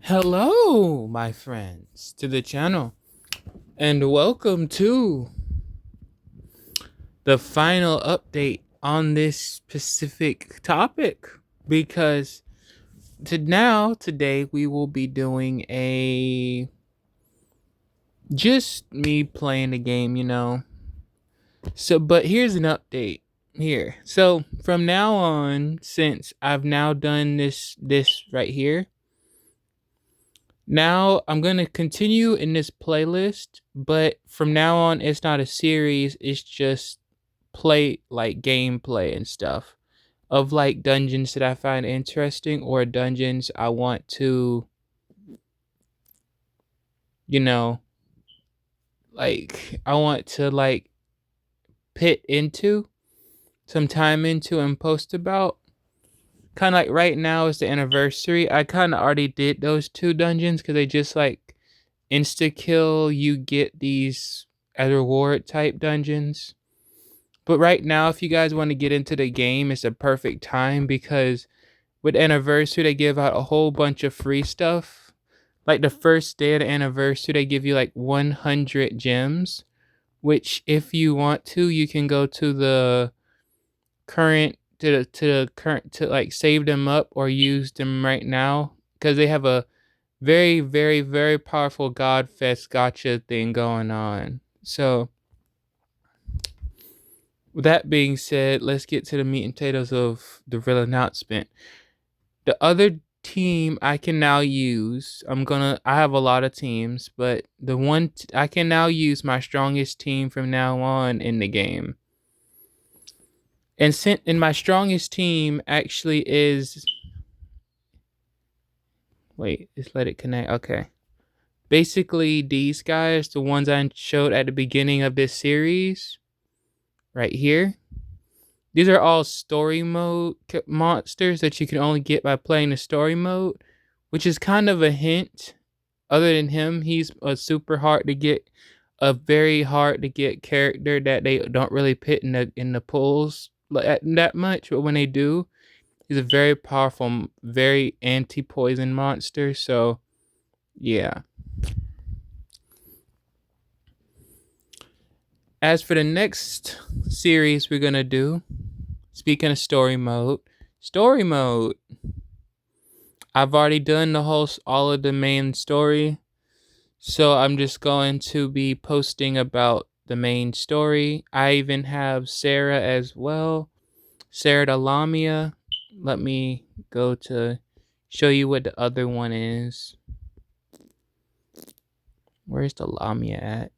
Hello, my friends, to the channel, and welcome to the final update on this specific topic. Because today, we will be doing a just me playing the game. So, but here's an update here. So, from now on, since I've now done this right here. Now I'm going to continue in this playlist, but from now on it's not a series, it's just play like gameplay and stuff of like dungeons that I find interesting or dungeons I want to, you know, I want to like pit into some time into and post about. Kind of like right now is the anniversary. I kind of already did those two dungeons because they just like insta kill. You get these as reward type dungeons. But right now, if you guys want to get into the game, it's a perfect time because with anniversary, they give out a whole bunch of free stuff. Like the first day of the anniversary, they give you like 100 gems, which if you want to, you can go to the current to the current to like save them up or use them right now because they have a very, very, very powerful Godfest gotcha thing going on. So, with that being said, let's get to the meat and potatoes of the real announcement. The other team I can now use, I have a lot of teams, but I can now use my strongest team from now on in the game. And my strongest team actually is. Wait, just let it connect. Okay. Basically, these guys, the ones I showed at the beginning of this series, right here. These are all story mode monsters that you can only get by playing the story mode, which is kind of a hint. Other than him, he's a very hard to get character that they don't really pit in the pulls that much. But when they do, he's a very powerful, very anti-poison monster. So, yeah. As for the next series we're gonna do, speaking of story mode. I've already done all of the main story, so I'm just going to be posting about the main story. I even have Sarah as well, Sarah the Lamia. Let me go to show you what the other one is. Where's the Lamia at?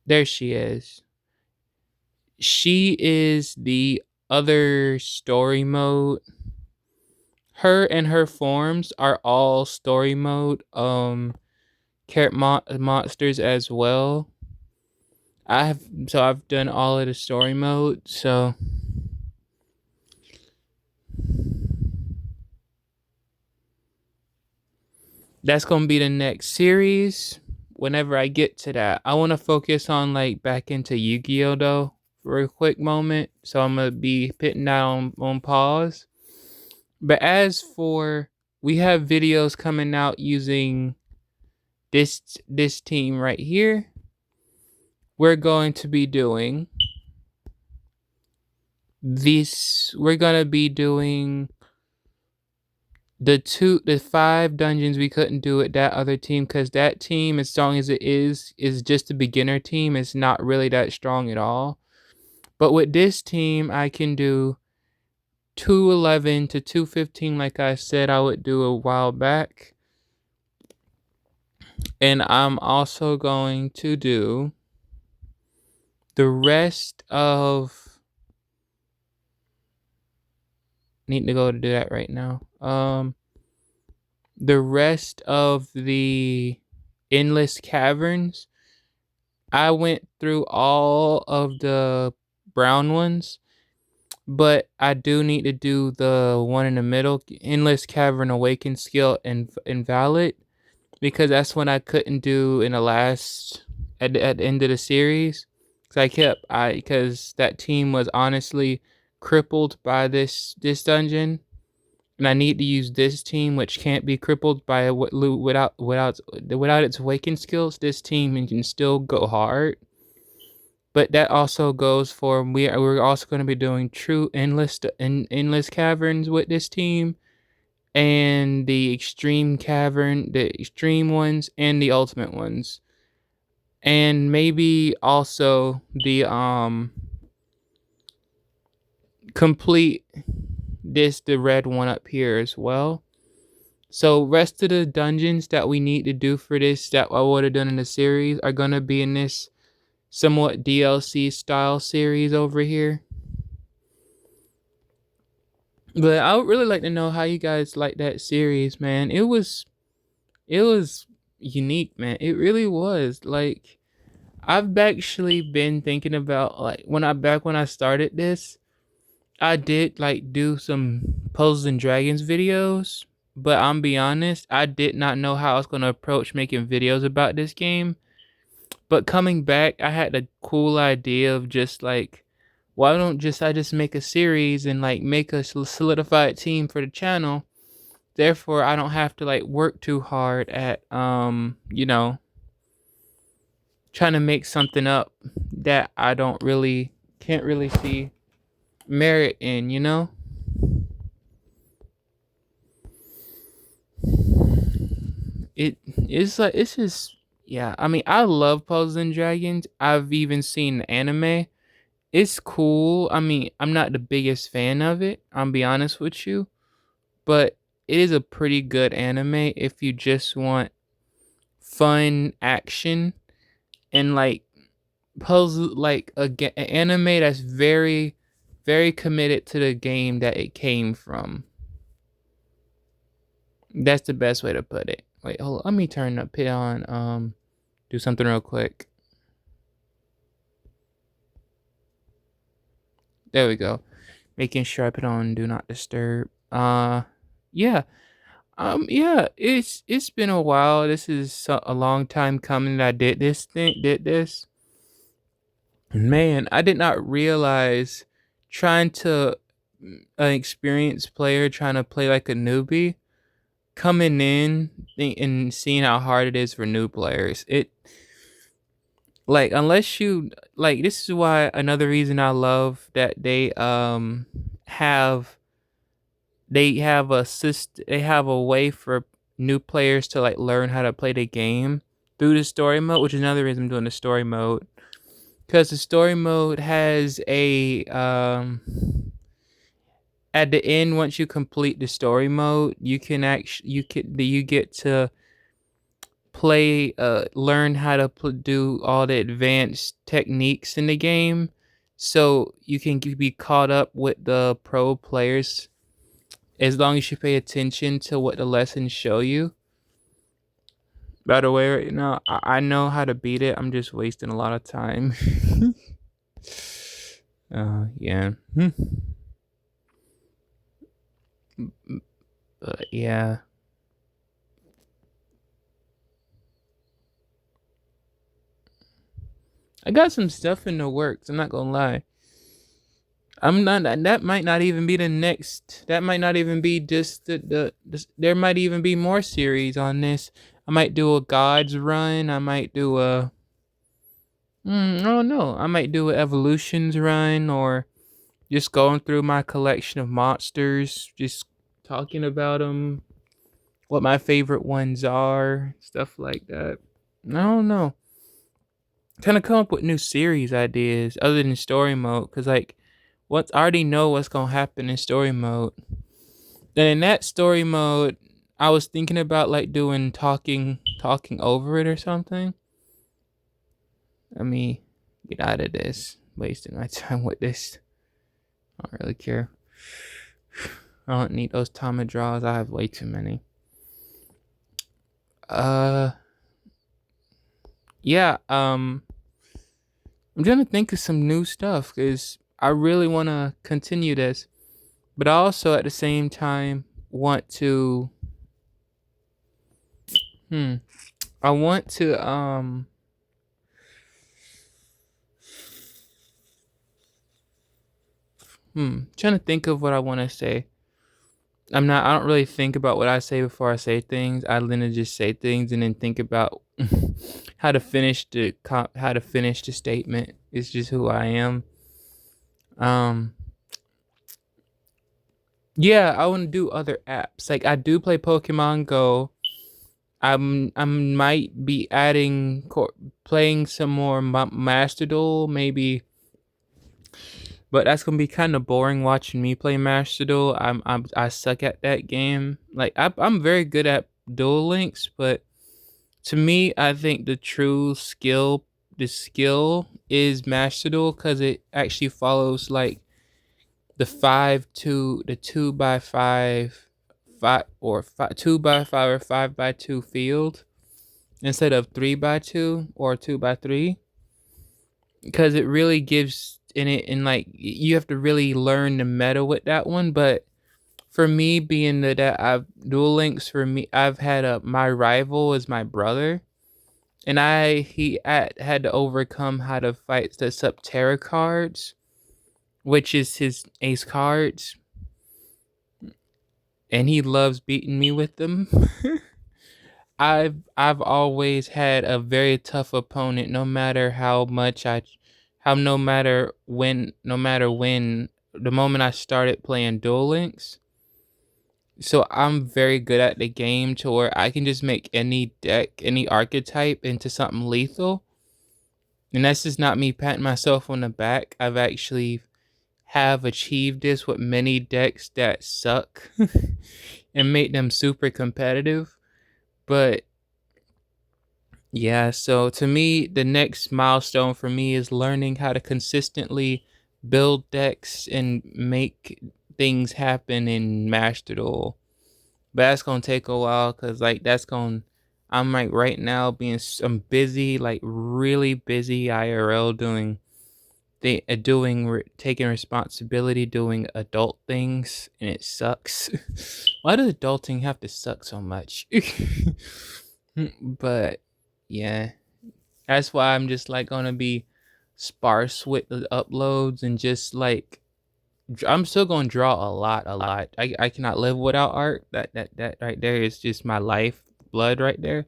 There she is. She is the other story mode. Her and her forms are all story mode monsters as well. I've done all of the story mode, so that's gonna be the next series. Whenever I get to that, I want to focus on like back into Yu-Gi-Oh though for a quick moment, so I'm gonna be putting that on pause. But as for we have videos coming out using this team right here. We're going to be doing this. We're gonna be doing the 5 dungeons we couldn't do with that other team because that team, as strong as it is just a beginner team. It's not really that strong at all. But with this team, I can do 211 to 215 like I said I would do a while back. And I'm also going to do the rest of need to go to do that right now. The rest of the endless caverns, I went through all of the brown ones, but I do need to do the one in the middle, endless cavern awaken skill and invalid, because that's one I couldn't do in the last at the end of the series. Because that team was honestly crippled by this dungeon. and I need to use this team, which can't be crippled by without its awakened skills. This team can still go hard. But that also goes for we're also going to be doing true endless caverns with this team, and the extreme ones, and the ultimate ones, and maybe also the complete the red one up here as well. So rest of the dungeons that we need to do for this that I would have done in the series are gonna be in this somewhat DLC style series over here. But I would really like to know how you guys like that series, man. It was unique, man. It really was. Like, I've actually been thinking about, like, when I started this, I did like do some Puzzles and Dragons videos, but I'm be honest, I did not know how I was gonna approach making videos about this game. But coming back, I had a cool idea of just like, why don't I just make a series and like make a solidified team for the channel? Therefore, I don't have to like work too hard at trying to make something up that I can't really see merit in, it's just, yeah. I mean, I love Puzzles and Dragons. I've even seen the anime. It's cool. I mean, I'm not the biggest fan of it, I'll be honest with you, but it is a pretty good anime if you just want fun action and like puzzle, like an anime that's very, very committed to the game that it came from. That's the best way to put it. Wait, hold on. Let me turn the pit on. Do something real quick. There we go. Making sure I put on do not disturb. Yeah. Yeah. It's been a while. This is a long time coming that I did this. Man, I did not realize trying to an experienced player trying to play like a newbie coming in and seeing how hard it is for new players. It like unless you like this is why another reason I love that have they have a way for new players to like learn how to play the game through the story mode, which is another reason I'm doing the story mode. Because the story mode has a at the end, once you complete the story mode, you get to play learn how to do all the advanced techniques in the game, so you can be caught up with the pro players as long as you pay attention to what the lessons show you. By the way, right now I know how to beat it. I'm just wasting a lot of time. Yeah. Yeah. I got some stuff in the works. I'm not gonna lie. I'm not. That might not even be the next. That might not even be just there might even be more series on this. I might do a Gods run. I might do a. I don't know. I might do an Evolutions run, or just going through my collection of monsters, just talking about them, what my favorite ones are, stuff like that. I don't know. Kind of come up with new series ideas other than story mode, because like once I already know what's gonna happen in story mode. Then in that story mode, I was thinking about like doing talking over it or something. Let me get out of this, wasting my time with this. I don't really care. I don't need those Tama draws. I have way too many. Yeah. I'm trying to think of some new stuff because I really want to continue this, but I also at the same time want to. I want to trying to think of what I want to say. I don't really think about what I say before I say things. I literally just say things and then think about how to finish the statement. It's just who I am. Um, yeah, I want to do other apps. Like I do play Pokemon Go. I might be playing some more Master Duel maybe, but that's gonna be kind of boring watching me play Master Duel. I suck at that game. Like I'm very good at Duel Links, but to me, I think the skill is Master Duel because it actually follows like the 2x5, 2x5 or 5x2 field instead of 3x2 or 2x3, because it really gives in it, and like you have to really learn the meta with that one. But for me, being that I've Duel Links, for me, I've had my rival is my brother, and had to overcome how to fight the Subterra cards, which is his ace cards, and he loves beating me with them. I've always had a very tough opponent, no matter how much no matter when, the moment I started playing Duel Links. So I'm very good at the game to where I can just make any deck, any archetype into something lethal. And that's just not me patting myself on the back. I've actually have achieved this with many decks that suck and make them super competitive. But yeah, so to me, the next milestone for me is learning how to consistently build decks and make things happen in Master Duel. But that's gonna take a while, cause like I'm like right now I'm busy, like really busy IRL taking responsibility, doing adult things, and it sucks. Why does adulting have to suck so much? But yeah, that's why I'm just like gonna be sparse with the uploads and just like I'm still gonna draw a lot, a lot. I cannot live without art. That right there is just my life blood right there.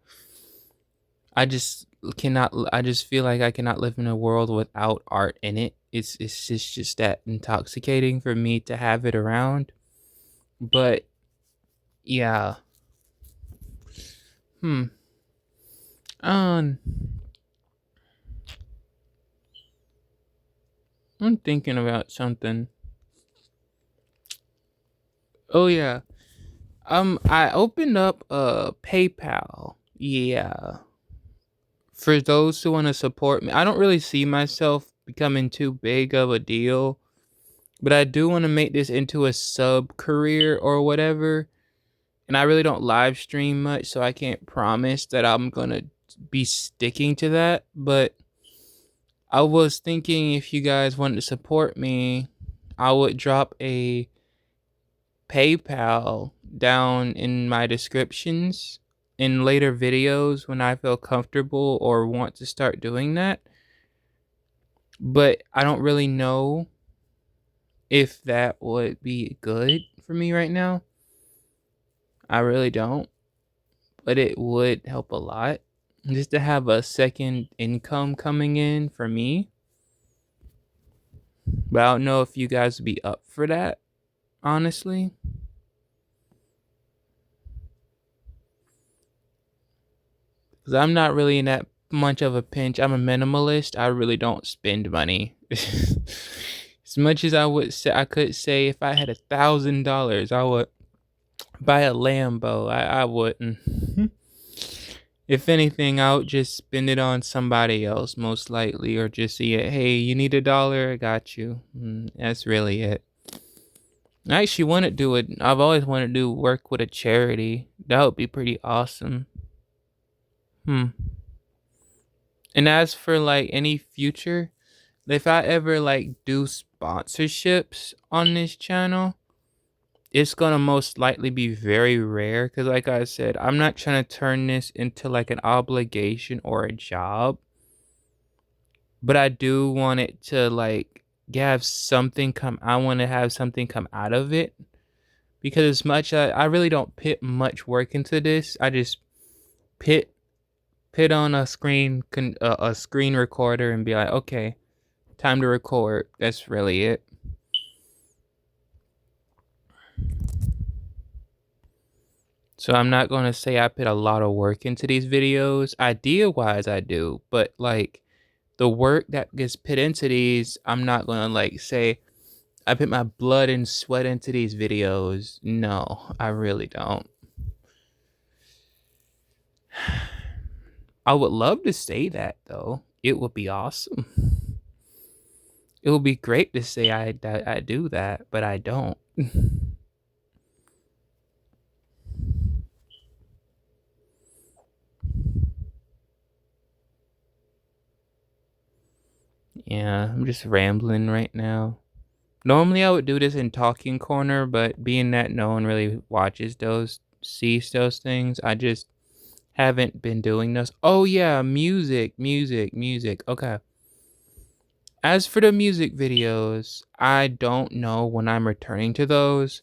I just cannot. I just feel like I cannot live in a world without art in it. It's just that intoxicating for me to have it around. But yeah, hmm. Um, I'm thinking about something. Oh yeah. I opened up PayPal. Yeah. For those who want to support me, I don't really see myself becoming too big of a deal, but I do want to make this into a sub career or whatever. And I really don't live stream much, so I can't promise that I'm gonna be sticking to that. But I was thinking if you guys wanted to support me, I would drop a PayPal down in my descriptions in later videos when I feel comfortable or want to start doing that. But I don't really know if that would be good for me right now. I really don't. But it would help a lot just to have a second income coming in for me. But I don't know if you guys would be up for that, honestly. Because I'm not really in that much of a pinch. I'm a minimalist. I really don't spend money. As much as I could say if I had $1,000, I would buy a Lambo. I wouldn't. If anything, I would just spend it on somebody else, most likely, or just see it. Hey, you need $1? I got you. That's really it. I actually want to do it. I've always wanted to do work with a charity. That would be pretty awesome. And as for like any future, if I ever like do sponsorships on this channel, it's gonna most likely be very rare because like I said, I'm not trying to turn this into like an obligation or a job, but I do want it to like have something come. I want to have something come out of it. because as much I really don't put much work into this. I just put on a screen recorder and be like, okay, time to record. That's really it. So I'm not going to say I put a lot of work into these videos. Idea wise, I do, but like the work that gets put into these, I'm not going to like say I put my blood and sweat into these videos. No, I really don't. I would love to say that though. It would be awesome. It would be great to say I do that, but I don't. Yeah, I'm just rambling right now. Normally I would do this in Talking Corner, but being that no one really sees those things, I just haven't been doing those. Oh yeah, music. Okay. As for the music videos, I don't know when I'm returning to those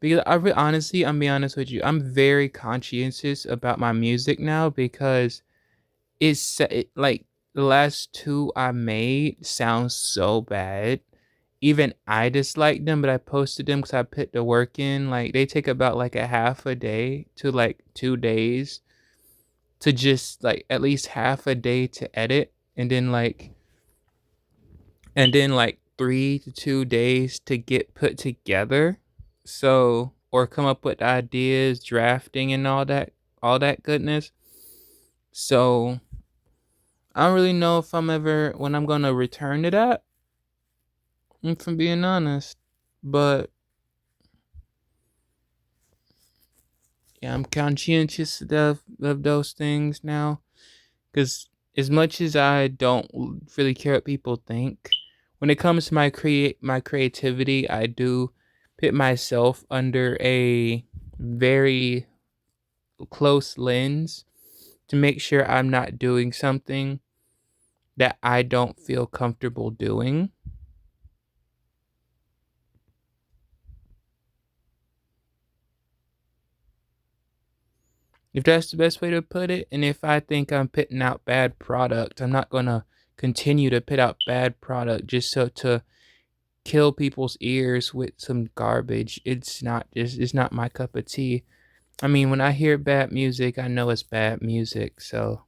because honestly, I'm being honest with you, I'm very conscientious about my music now because like the last two I made sound so bad. Even I dislike them, but I posted them because I put the work in. Like they take about like a half a day to like 2 days to just like at least half a day to edit, and then like 3 to 2 days to get put together. So or come up with ideas, drafting and all that goodness. So I don't really know if when I'm gonna return to that, if I'm being honest. But yeah, I'm conscientious of those things now. Because as much as I don't really care what people think, when it comes to my creativity, I do put myself under a very close lens to make sure I'm not doing something that I don't feel comfortable doing. If that's the best way to put it, and if I think I'm putting out bad product, I'm not gonna continue to put out bad product just so to kill people's ears with some garbage. It's not my cup of tea. I mean, when I hear bad music, I know it's bad music. So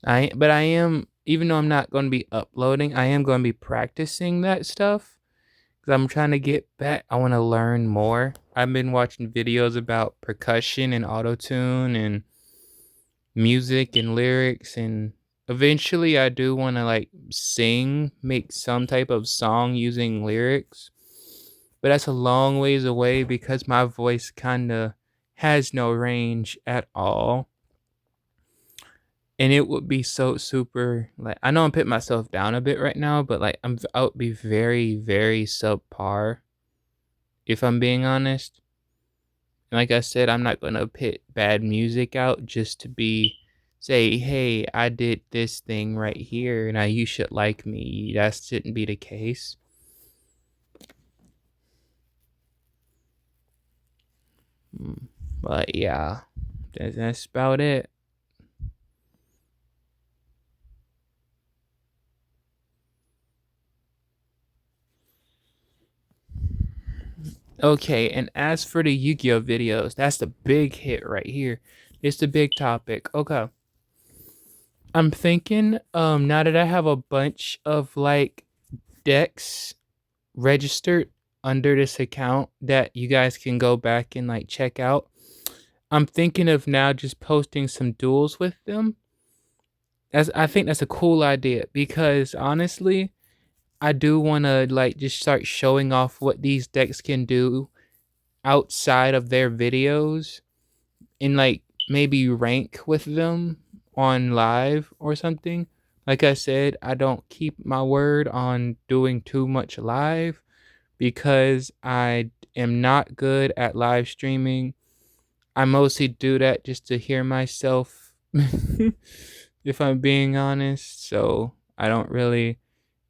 I am, even though I'm not going to be uploading, I am going to be practicing that stuff because I'm trying to get back. I want to learn more. I've been watching videos about percussion and auto tune and music and lyrics, and eventually I do want to like make some type of song using lyrics, but that's a long ways away because my voice kind of has no range at all. And it would be so super, like, I know I'm putting myself down a bit right now, but like I would be very very subpar if I'm being honest. And like I said, I'm not gonna put bad music out just to say, hey, I did this thing right here, and you should like me. That shouldn't be the case. But yeah, that's about it. Okay, and as for the Yu-Gi-Oh videos, that's the big hit right here. It's the big topic. Okay. I'm thinking, now that I have a bunch of like decks registered under this account that you guys can go back and like check out, I'm thinking of now just posting some duels with them. I think that's a cool idea because honestly, I do want to like just start showing off what these decks can do outside of their videos, and like maybe rank with them on live or something. Like I said, I don't keep my word on doing too much live because I am not good at live streaming. I mostly do that just to hear myself, if I'm being honest. So I don't really,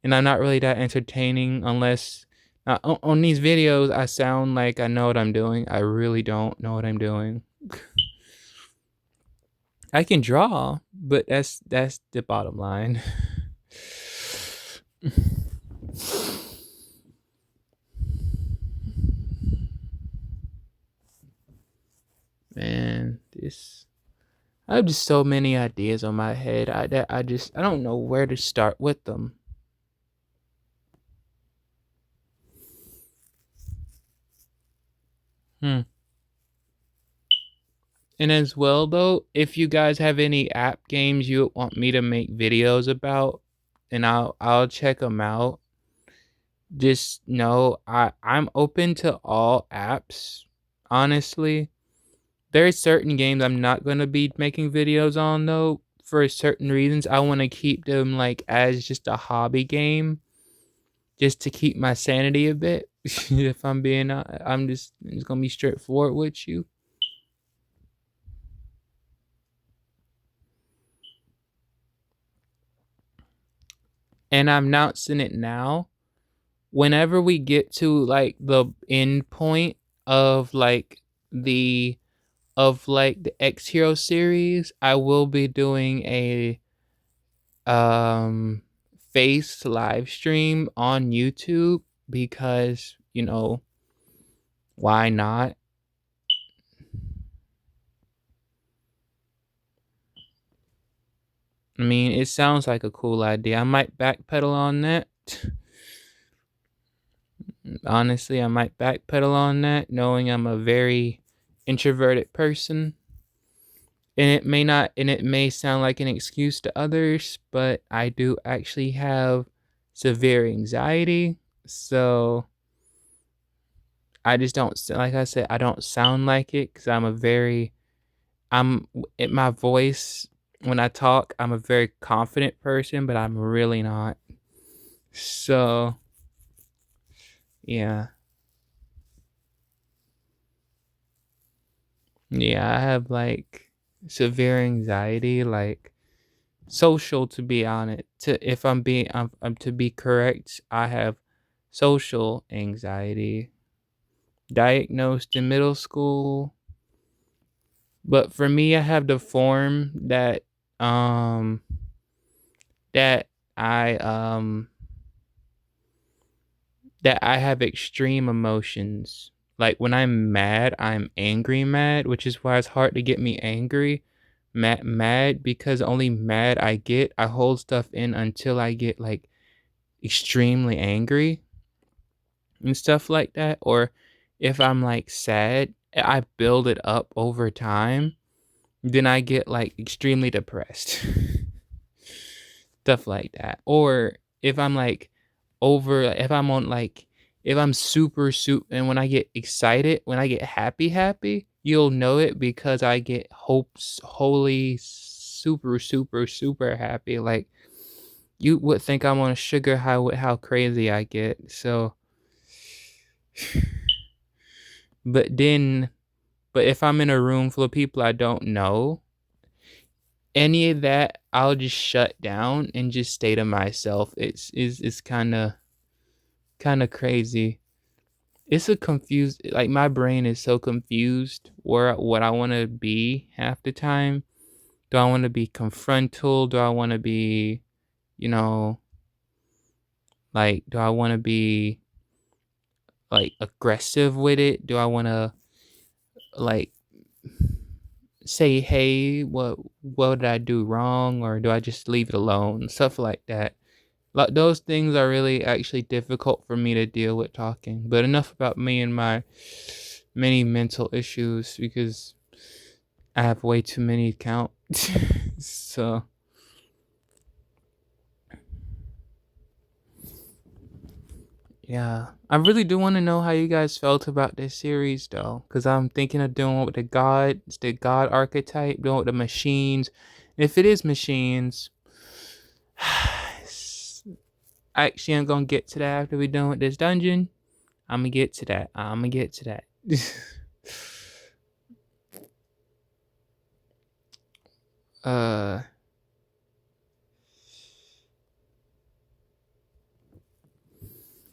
and I'm not really that entertaining unless On these videos, I sound like I know what I'm doing. I really don't know what I'm doing. I can draw, but that's the bottom line. Man, I have just so many ideas on my head. I don't know where to start with them. And as well though, if you guys have any app games you want me to make videos about, and I'll check them out. Just know I'm open to all apps. Honestly, there's certain games I'm not going to be making videos on though for certain reasons. I want to keep them like as just a hobby game, just to keep my sanity a bit. If I'm being, I'm just gonna be straightforward with you. And I'm announcing it now. Whenever we get to like the end point of like the the X Hero series, I will be doing a um face live stream on YouTube because, why not? I mean, it sounds like a cool idea. I might backpedal on that. Honestly, I might backpedal on that, knowing I'm a very introverted person. And it may sound like an excuse to others, but I do actually have severe anxiety. So I just don't, like I said, I don't sound like it because I'm, in my voice, when I talk, I'm a very confident person, but I'm really not. So, yeah. Yeah, I have like severe anxiety, like social, to be honest. If I'm being, I'm to be correct, I have social anxiety, diagnosed in middle school. But for me, I have the form um that I um that I have extreme emotions. Like when I'm mad, I'm angry mad, which is why it's hard to get me angry. Mad because only mad I get. I hold stuff in until I get like extremely angry and stuff like that. Or if I'm like sad, I build it up over time. Then I get like extremely depressed. Stuff like that. Or if I'm like if I'm on like, if I'm super, and when I get excited, when I get happy, you'll know it because I get hopes holy super happy. Like you would think I'm on a sugar high with how crazy I get. So, but then, but if I'm in a room full of people I don't know, any of that, I'll just shut down and just stay to myself. It's kind of crazy. It's a confused, like my brain is so confused where what I want to be half the time. Do I want to be confrontal? Do I want to be, you know, like do I want to be like aggressive with it? Do I want to like say, "Hey, what did I do wrong?" or do I just leave it alone? Stuff like that. Like those things are really actually difficult for me to deal with talking. But enough about me and my many mental issues because I have way too many to count. So, yeah. I really do want to know how you guys felt about this series though, because I'm thinking of doing it with the god archetype, doing it with the machines. If it is machines, actually I'm gonna get to that after we done with this dungeon. I'm gonna get to that. uh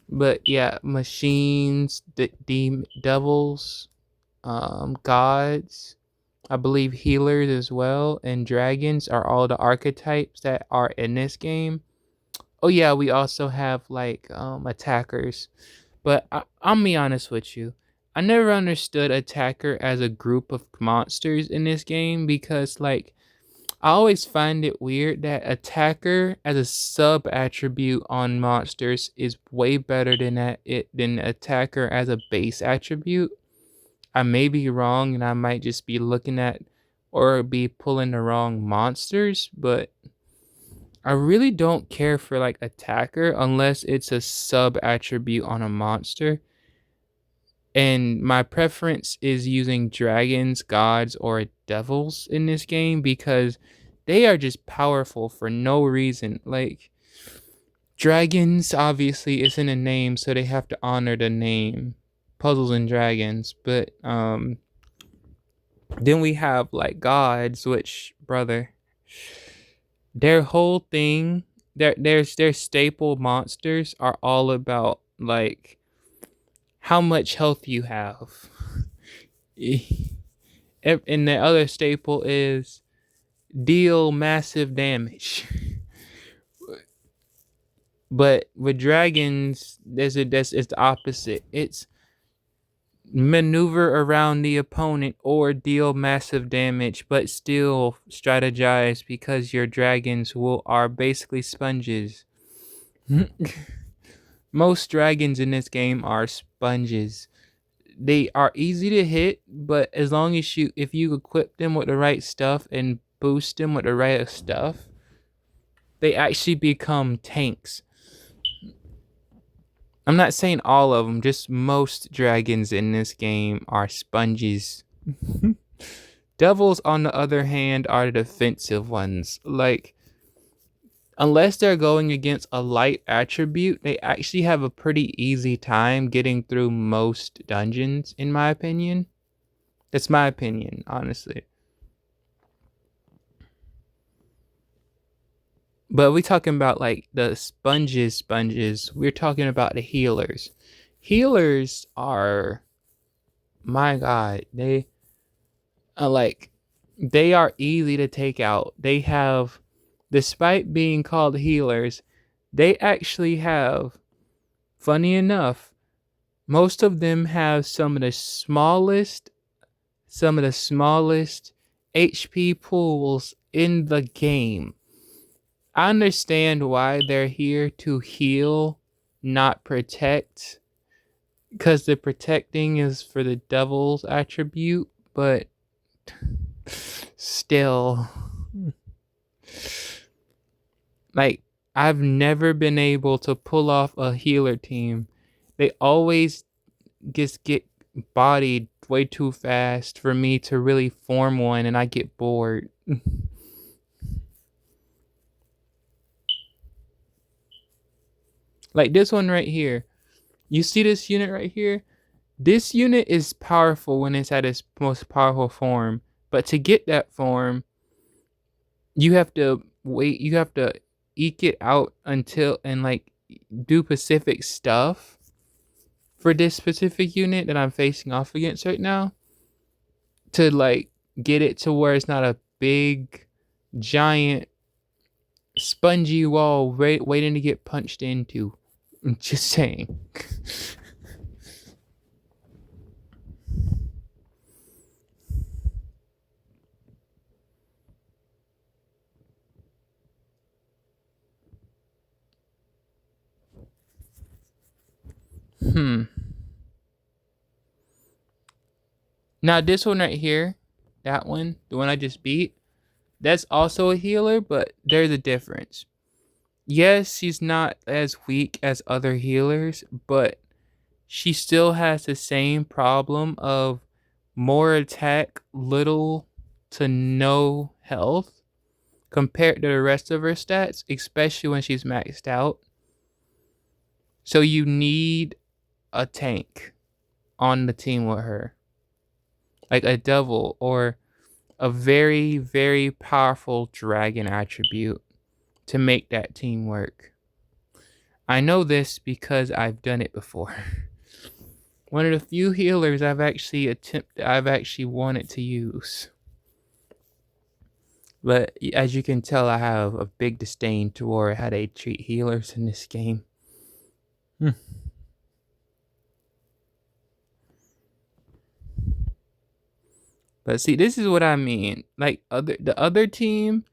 But yeah, machines, devils, gods, I believe healers as well, and dragons are all the archetypes that are in this game. Oh yeah, we also have like attackers. But I'll be honest with you. I never understood attacker as a group of monsters in this game because like I always find it weird that attacker as a sub attribute on monsters is way better than attacker as a base attribute. I may be wrong and I might just be looking at or be pulling the wrong monsters, but I really don't care for like attacker unless it's a sub attribute on a monster. And my preference is using dragons, gods, or devils in this game because they are just powerful for no reason. Like, dragons obviously is in a name, so they have to honor the name. Puzzles and Dragons. But then we have like gods, which brother, their whole thing, their staple monsters are all about like how much health you have. And the other staple is deal massive damage. But with dragons, it's the opposite. It's maneuver around the opponent or deal massive damage, but still strategize because your dragons are basically sponges. Most dragons in this game are sponges. They are easy to hit, but as long as if you equip them with the right stuff and boost them with the right stuff, they actually become tanks. I'm not saying all of them, just most dragons in this game are sponges. Devils, on the other hand, are the defensive ones. Like, unless they're going against a light attribute, they actually have a pretty easy time getting through most dungeons, in my opinion. That's my opinion, honestly. But we talking about like the sponges. We're talking about the healers. Healers are, my God, they are they are easy to take out. They have, despite being called healers, they actually have, funny enough, most of them have some of the smallest HP pools in the game. I understand why they're here to heal, not protect, because the protecting is for the devil's attribute, but still, like, I've never been able to pull off a healer team. They always just get bodied way too fast for me to really form one, and I get bored. Like this one right here. You see this unit right here? This unit is powerful when it's at its most powerful form. But to get that form, you have to wait. You have to eke it out until and like do specific stuff for this specific unit that I'm facing off against right now to like get it to where it's not a big, giant, spongy wall waiting to get punched into. I'm just saying. Now this one right here, that one, the one I just beat, that's also a healer, but there's a difference. Yes, she's not as weak as other healers, but she still has the same problem of more attack, little to no health compared to the rest of her stats, especially when she's maxed out. So you need a tank on the team with her, like a devil or a very, very powerful dragon attribute to make that team work. I know this because I've done it before. One of the few healers I've actually wanted to use. But as you can tell, I have a big disdain toward how they treat healers in this game. But see, this is what I mean. Like the other team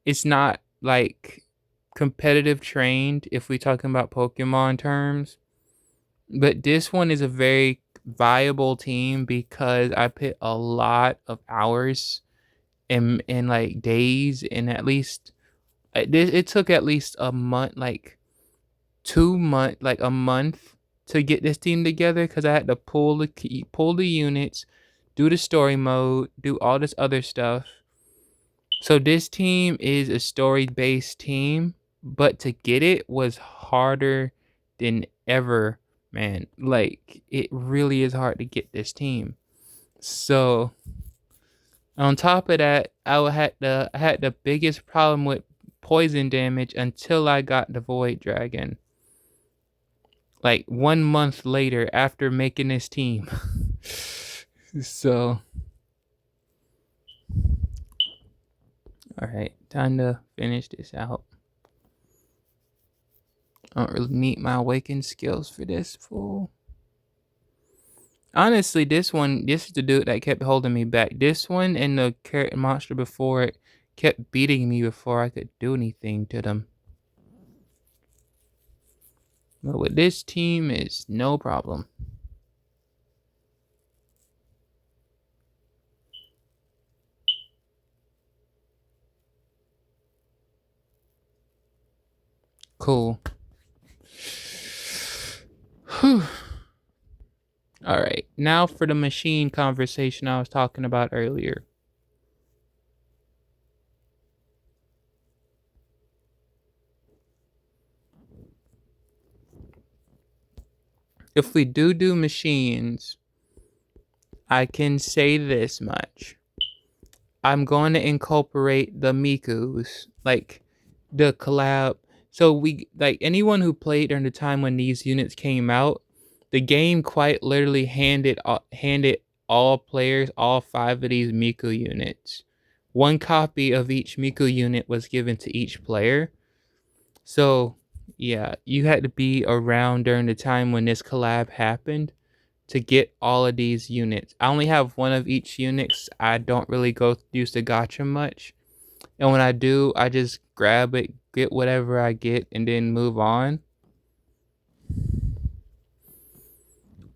is not like competitive trained if we talking about Pokemon terms. But this one is a very viable team because I put a lot of hours and like days, and at least it took at least a month, like 2 month, like a month to get this team together because I had to pull the units, do the story mode, do all this other stuff. So this team is a story-based team, but to get it was harder than ever, man. Like it really is hard to get this team. So on top of that, I had the biggest problem with poison damage until I got the Void Dragon. Like 1 month later after making this team. So alright, time to finish this out. I don't really need my awakened skills for this fool. Honestly, this is the dude that kept holding me back. This one and the carrot monster before it kept beating me before I could do anything to them. But with this team, it's no problem. Cool. Whew. Alright, now for the machine conversation I was talking about earlier. If we do machines, I can say this much. I'm going to incorporate the Mikus, like the collab. So we like anyone who played during the time when these units came out, the game quite literally handed all players all 5 of these Miku units. One copy of each Miku unit was given to each player. So yeah, you had to be around during the time when this collab happened to get all of these units. I only have one of each units. I don't really go use the gacha much. And when I do, I just grab it, get whatever I get, and then move on.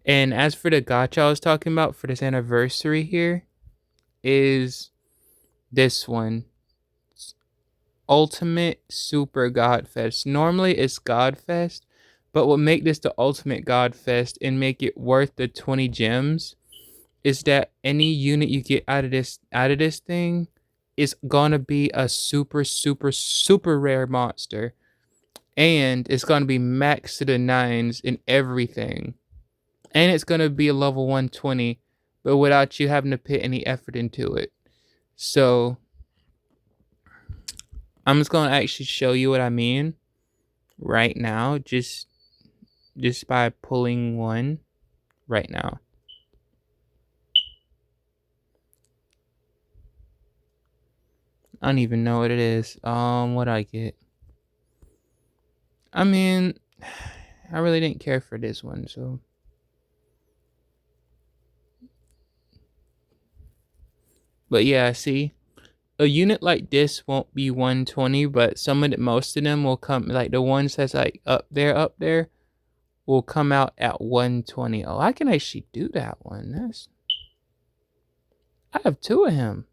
And as for the gacha I was talking about for this anniversary here, is this one. Ultimate Super Godfest. Normally it's Godfest, but what make this the Ultimate Godfest and make it worth the 20 gems is that any unit you get out of this thing is gonna be a super rare monster, and it's gonna be max to the 9s in everything, and it's gonna be a level 120, but without you having to put any effort into it. So I'm just gonna actually show you what I mean right now, just by pulling one right now. I don't even know what it is. What I get? I mean, I really didn't care for this one, so. But yeah, see, a unit like this won't be 120, but most of them will come, like the ones that's like up there, will come out at 120. Oh, I can actually do that one. I have 2 of him.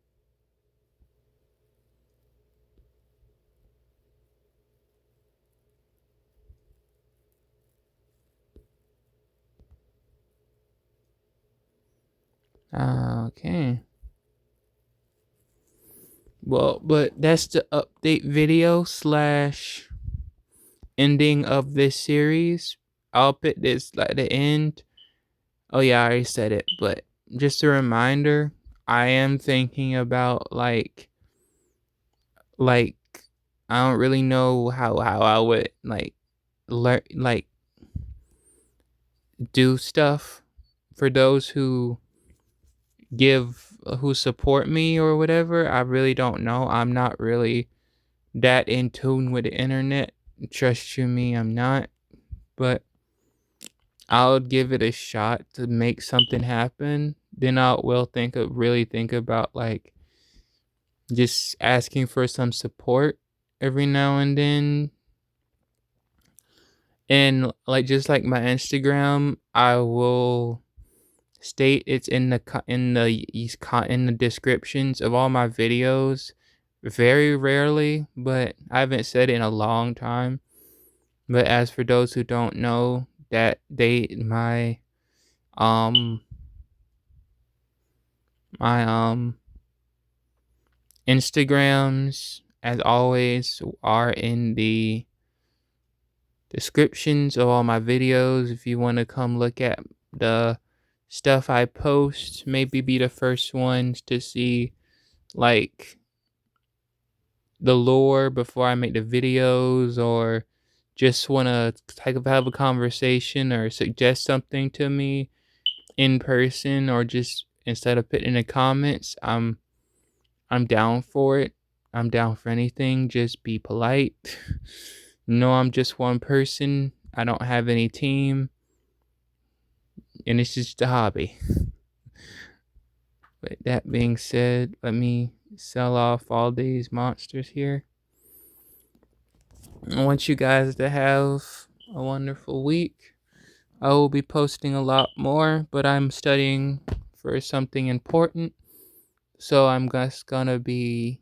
Okay. Well, but that's the update video / ending of this series. I'll put this like the end. Oh yeah, I already said it, but just a reminder, I am thinking about like I don't really know how I would like like do stuff for those who support me or whatever. I really don't know. I'm not really that in tune with the internet. Trust you me, I'm not. But I'll give it a shot to make something happen. Then I will really think about like just asking for some support every now and then. And like just like my Instagram, I will state it's in the descriptions of all my videos. Very rarely, but I haven't said it in a long time. But as for those who don't know, that um my Instagrams, as always, are in the descriptions of all my videos. If you want to come look at the stuff I post, maybe be the first ones to see like the lore before I make the videos, or just want to have a conversation or suggest something to me in person, or just instead of putting in the comments, I'm down for it. I'm down for anything. Just be polite. No, I'm just one person. I don't have any team. And it's just a hobby. But that being said, let me sell off all these monsters here. I want you guys to have a wonderful week. I will be posting a lot more, but I'm studying for something important. So I'm just gonna be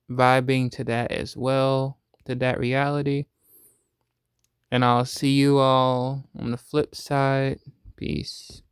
vibing to that as well, to that reality. And I'll see you all on the flip side. Peace.